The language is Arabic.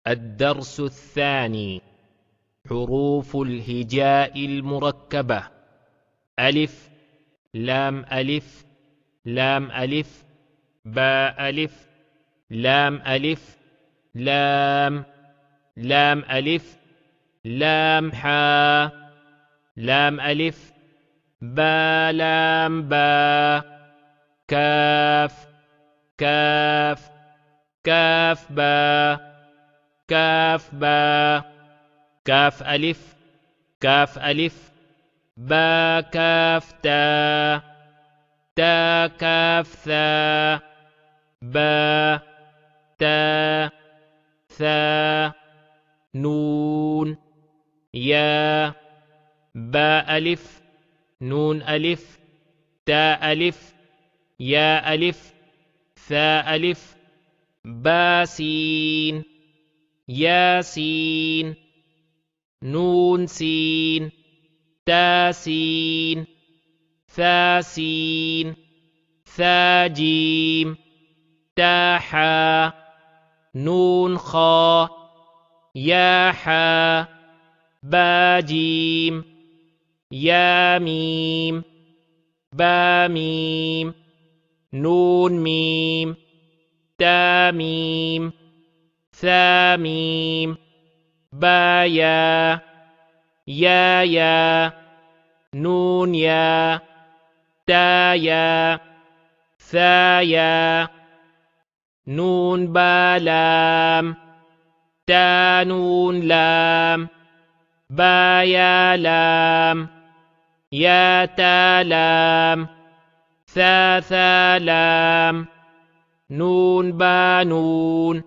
الدرس الثاني: حروف الهجاء المركبة. ألف، لام ألف، لام ألف، باء ألف، لام ألف، لام، لام ألف، لام حا، لام ألف، با لام با، كاف، كاف، كاف با، كاف با، كاف ألف، كاف ألف، با كاف تا، تا كاف ثا، با، تا، ثا، نون، يا، با ألف، نون ألف، تا ألف، يا ألف، ثا ألف، با سين، ياسين، نون سين، تاسين، ثاسين، ثاجيم، تاحا، نون خا، ياحا، باجيم، ياميم، باميم، نون ميم، تاميم، ثاميم، بايا، يا، نون يا، تايا، ثايا، نون بالام، تا نون لام، بايا لام، يا تا لام، ثا ثا لام، نون بانون.